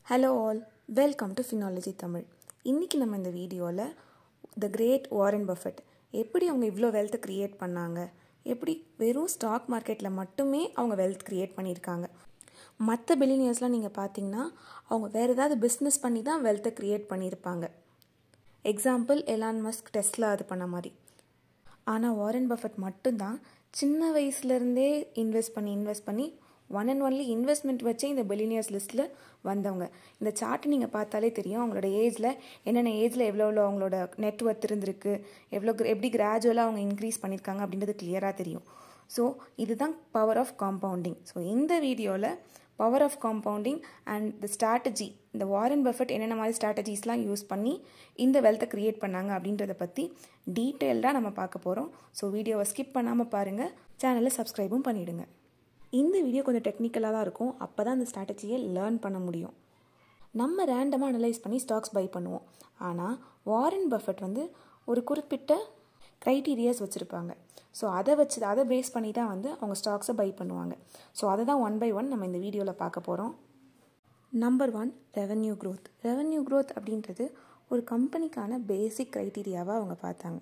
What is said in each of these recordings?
Hello all, welcome to Phenology Tamil. இன்னைக்கு நம்ம இந்த வீடியோவில் த கிரேட் வாரன் பஃபெட் எப்படி அவங்க இவ்வளோ வெல்த் கிரியேட் பண்ணாங்க, எப்படி வெறும் ஸ்டாக் மார்க்கெட்டில் மட்டுமே அவங்க வெல்த் கிரியேட் பண்ணியிருக்காங்க. மற்ற பில்லியனியர்ஸ்லாம் நீங்கள் பார்த்தீங்கன்னா அவங்க வேறு ஏதாவது பிஸ்னஸ் பண்ணி தான் வெல்த்தை கிரியேட் பண்ணியிருப்பாங்க. எக்ஸாம்பிள் எலான் மஸ்க் டெஸ்லா அது பண்ண மாதிரி. ஆனால் வாரன் பஃபெட் மட்டும்தான் சின்ன வயசுலேருந்தே இன்வெஸ்ட் பண்ணி ஒன் அண்ட் ஒன்லி இன்வெஸ்ட்மெண்ட் வச்சே இந்த பில்லியனியர்ஸ் லிஸ்ட்டில் வந்தவங்க. இந்த சார்ட் நீங்கள் பார்த்தாலே தெரியும் அவங்களோட ஏஜில் என்னென்ன ஏஜில் எவ்வளோ அவங்களோட நெட்ஒர்த் இருந்திருக்கு, எப்படி கிராஜுவலாக அவங்க இன்க்ரீஸ் பண்ணியிருக்காங்க அப்படின்றது கிளியராக தெரியும். ஸோ இதுதான் பவர் ஆஃப் காம்பவுண்டிங். ஸோ இந்த வீடியோவில் power of compounding and the strategy, இந்த வாரன் பஃபெட் என்னென்ன மாதிரி ஸ்ட்ராட்டஜிஸ்லாம் யூஸ் பண்ணி இந்த வெல்த்தை க்ரியேட் பண்ணாங்க அப்படின்றத பற்றி டீட்டெயில்டாக நம்ம பார்க்க போகிறோம். ஸோ வீடியோவை ஸ்கிப் பண்ணாமல் பாருங்கள், சேனலை சப்ஸ்கிரைபும் பண்ணிவிடுங்க. இந்த வீடியோ கொஞ்சம் டெக்னிக்கலாக தான் இருக்கும், அப்போ தான் அந்த ஸ்ட்ராட்டஜியை லேர்ன் பண்ண முடியும். நம்ம ரேண்டமாக அனலைஸ் பண்ணி ஸ்டாக்ஸ் பை பண்ணுவோம். ஆனால் வாரன் பஃபெட் ஒரு குறிப்பிட்ட க்ரைட்டீரியாஸ் வச்சுருப்பாங்க. ஸோ அதை பேஸ் பண்ணி தான் அவங்க ஸ்டாக்ஸை பை பண்ணுவாங்க. ஸோ அதை தான் ஒன் பை ஒன் நம்ம இந்த வீடியோவில் பார்க்க போகிறோம். Number 1, revenue growth. Revenue growth அப்படின்றது ஒரு கம்பெனிக்கான பேசிக் க்ரைட்டீரியாவாக அவங்க பார்த்தாங்க.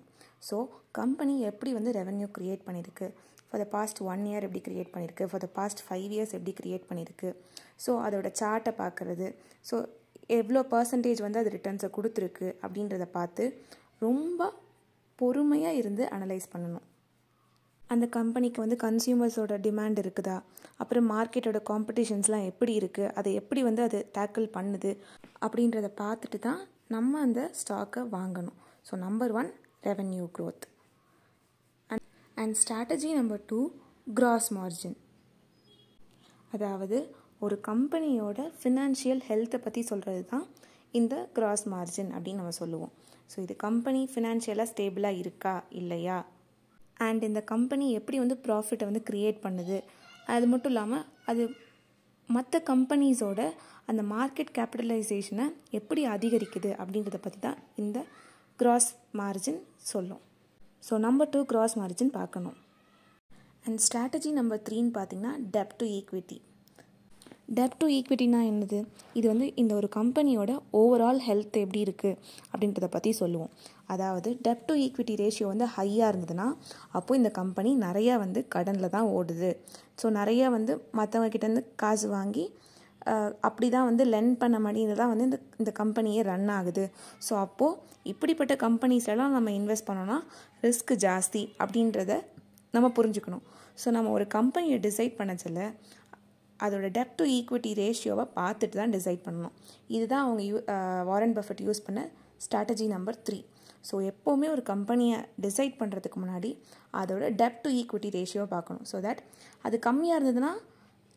ஸோ கம்பெனி எப்படி ரெவென்யூ க்ரியேட் பண்ணியிருக்கு, ஃபார் த பாஸ்ட் 1 year எப்படி க்ரியேட் பண்ணியிருக்கு, ஃபார் த பாஸ்ட் 5 years எப்படி க்ரியேட் பண்ணியிருக்கு, ஸோ அதோட சார்ட்டை பார்க்குறது, ஸோ எவ்வளோ பர்சன்டேஜ் அது ரிட்டர்ன்ஸை கொடுத்துருக்கு அப்படின்றத பார்த்து ரொம்ப பொறுமையாக இருந்து அனலைஸ் பண்ணணும். அந்த கம்பெனிக்கு கன்சியூமர்ஸோட டிமாண்ட் இருக்குதா, அப்புறம் மார்க்கெட்டோட காம்படிஷன்ஸ்லாம் எப்படி இருக்குது, அதை எப்படி அது டேக்கிள் பண்ணுது அப்படின்றத பார்த்துட்டு தான் நம்ம அந்த ஸ்டாக்கை வாங்கணும். So number 1, revenue growth. And strategy number 2, cross margin. அதாவது ஒரு கம்பெனியோட ஃபினான்ஷியல் ஹெல்த்தை பற்றி சொல்கிறது தான் இந்த கிராஸ் மார்ஜின் அப்படின்னு நம்ம சொல்லுவோம். ஸோ இது கம்பெனி ஃபினான்ஷியலாக ஸ்டேபிளாக இருக்கா இல்லையா, அண்ட் இந்த கம்பெனி எப்படி ப்ராஃபிட்டை க்ரியேட் பண்ணுது, அது மட்டும் இல்லாமல் அது மற்ற கம்பெனிஸோட அந்த மார்க்கெட் கேபிட்டலைசேஷனை எப்படி அதிகரிக்குது அப்படின்றத பற்றி தான் இந்த கிராஸ் மார்ஜின் சொல்லும். ஸோ நம்பர் 2 கிராஸ் மார்ஜின் பார்க்கணும். அண்ட் ஸ்ட்ராட்டஜி நம்பர் 3ன்னு பார்த்தீங்கன்னா டெப்ட் டு ஈக்விட்டி. டெப்ட் டு ஈக்விட்டினா என்னது, இது இந்த ஒரு கம்பெனியோட ஓவரால் ஹெல்த் எப்படி இருக்குது அப்படின்றத பற்றி சொல்லுவோம். அதாவது டெப்ட் டு ஈக்விட்டி ரேஷியோ ஹையாக இருந்ததுன்னா அப்போது இந்த கம்பெனி நிறையா கடனில் தான் ஓடுது. ஸோ நிறையா மற்றவங்க கிட்டேருந்து காசு வாங்கி அப்படி தான் லெண்ட் பண்ண மாதிரி தான் இந்த கம்பெனியே ரன் ஆகுது. ஸோ அப்போது இப்படிப்பட்ட கம்பெனிஸ்லாம் நம்ம இன்வெஸ்ட் பண்ணோன்னா ரிஸ்க் ஜாஸ்தி அப்படின்றத நம்ம புரிஞ்சுக்கணும். ஸோ நம்ம ஒரு கம்பெனியை டிசைட் பண்ணச்சில்ல அதோட டெப்ட் டு ஈக்விட்டி ரேஷியோவை பார்த்துட்டு தான் டிசைட் பண்ணணும். இதுதான் அவங்க வாரன் பஃபெட் யூஸ் பண்ண ஸ்ட்ராட்டஜி நம்பர் 3. ஸோ எப்போவுமே ஒரு கம்பெனியை டிசைட் பண்ணுறதுக்கு முன்னாடி அதோட டெப்ட் டு ஈக்விட்டி ரேஷியோவை பார்க்கணும். ஸோ தட் அது கம்மியாக இருந்ததுன்னா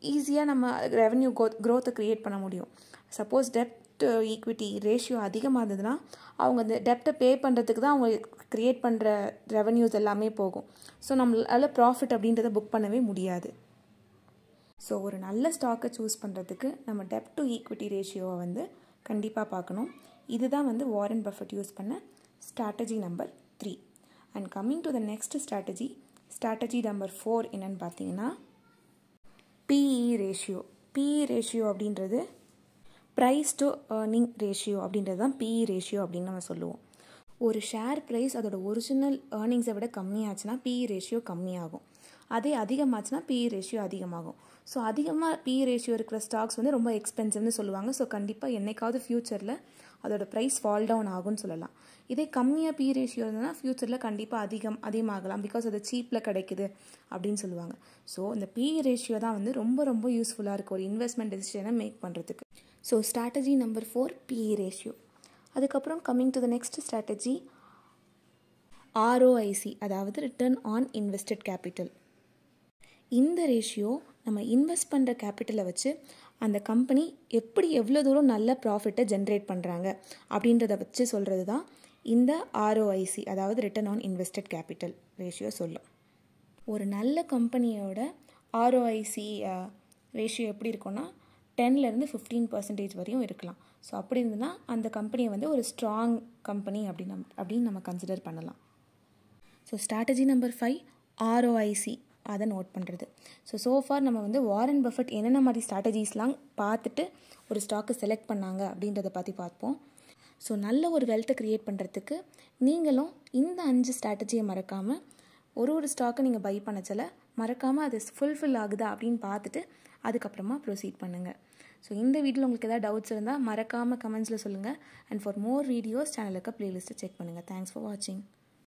ஈஸியாக நம்ம ரெவென்யூ க்ரோத்தை க்ரியேட் பண்ண முடியும். சப்போஸ் டெப்ட் ஈக்விட்டி ரேஷியோ அதிகமாக இருந்ததுன்னா அவங்க அந்த டெப்டை பே பண்ணுறதுக்கு தான் அவங்க க்ரியேட் பண்ணுற ரெவென்யூஸ் எல்லாமே போகும். ஸோ நம்மளால் ப்ராஃபிட் அப்படின்றத புக் பண்ணவே முடியாது. ஸோ ஒரு நல்ல ஸ்டாக்கை சூஸ் பண்ணுறதுக்கு நம்ம டெப்ட் டு ஈக்விட்டி ரேஷியோவை கண்டிப்பாக பார்க்கணும். இதுதான் வாரன் பஃபெட் யூஸ் பண்ண strategy number 3. And coming to the next strategy number 4 என்னென்னு பார்த்தீங்கன்னா PE ரேஷியோ. PE ரேஷியோ அப்படின்றது ப்ரைஸ் டு ஏர்னிங் ரேஷியோ அப்படின்றது தான் PE ரேஷியோ அப்படின்னு நம்ம சொல்லுவோம். ஒரு ஷேர் ப்ரைஸ் அதோட ஒரிஜினல் ஏர்னிங்ஸை விட கம்மியாச்சுன்னா PE ரேஷியோ கம்மியாகும். அதே அதிகமாச்சுன்னா PE ரேஷியோ அதிகமாகும். ஸோ அதிகமாக PE ரேஷியோ இருக்கிற ஸ்டாக்ஸ் ரொம்ப எக்ஸ்பென்சிவ்னு சொல்லுவாங்க. ஸோ கண்டிப்பாக என்னைக்காவது ஃப்யூச்சரில் அதோட ப்ரைஸ் ஃபால் டவுன் ஆகும்னு சொல்லலாம். இதே கம்மியாக PE ரேஷியோ இருந்ததுன்னா ஃப்யூச்சரில் கண்டிப்பாக அதிகமாகலாம், பிகாஸ் அது சீப்பில் கிடைக்குது அப்படின்னு சொல்லுவாங்க. ஸோ இந்த PE ரேஷியோ தான் ரொம்ப ரொம்ப யூஸ்ஃபுல்லாக இருக்குது ஒரு இன்வெஸ்ட்மெண்ட் டெசிஷனை மேக் பண்ணுறதுக்கு. So strategy number 4 PE ratio. அதுக்கப்புறம் coming to the next strategy ROIC, அதாவது ரிட்டர்ன் ஆன் இன்வெஸ்டட் கேபிட்டல். இந்த ரேஷியோ நம்ம இன்வெஸ்ட் பண்ணுற கேபிட்டலை வச்சு அந்த கம்பெனி எவ்வளோ தூரம் நல்ல ப்ராஃபிட்டை ஜென்ரேட் பண்ணுறாங்க அப்படின்றத வச்சு சொல்கிறது தான் இந்த ROIC, அதாவது return on invested capital ratio சொல்லும். ஒரு நல்ல கம்பெனியோட ROIC ரேஷியோ எப்படி இருக்கும்னா 10-15% வரையும் இருக்கலாம். ஸோ அப்படி இருந்ததுன்னா அந்த கம்பெனியை ஒரு ஸ்ட்ராங் கம்பெனி அப்படின்னு நம்ம கன்சிடர் பண்ணலாம். ஸோ ஸ்ட்ராட்டஜி நம்பர் 5 ROIC, அதை நோட் பண்ணுறது. ஸோ ஃபார் நம்ம வாரன் பஃபெட் என்னென்ன மாதிரி ஸ்ட்ராட்டஜிஸ்லாம் பார்த்துட்டு ஒரு ஸ்டாக்கை செலக்ட் பண்ணாங்க அப்படின்றத பற்றி பார்ப்போம். ஸோ நல்ல ஒரு வெல்த்தை க்ரியேட் பண்ணுறதுக்கு நீங்களும் இந்த 5 ஸ்ட்ராட்டஜியை மறக்காமல் ஒரு ஸ்டாக்கை நீங்கள் பை பண்ணச்சல மறக்காமல் அது ஃபுல்ஃபில் ஆகுதா அப்படின்னு பார்த்துட்டு அதுக்கப்புறமா ப்ரொசீட் பண்ணுங்கள். ஸோ இந்த வீடியோவில் உங்களுக்கு ஏதாவது டவுட்ஸ் இருந்தால் மறக்காமல் கமெண்ட்ஸில் சொல்லுங்கள். அண்ட் ஃபார் மோர் வீடியோஸ் சேனலுக்கு ப்ளேலிஸ்ட்டை செக் பண்ணுங்கள். தேங்க்ஸ் ஃபார் வாட்சிங்.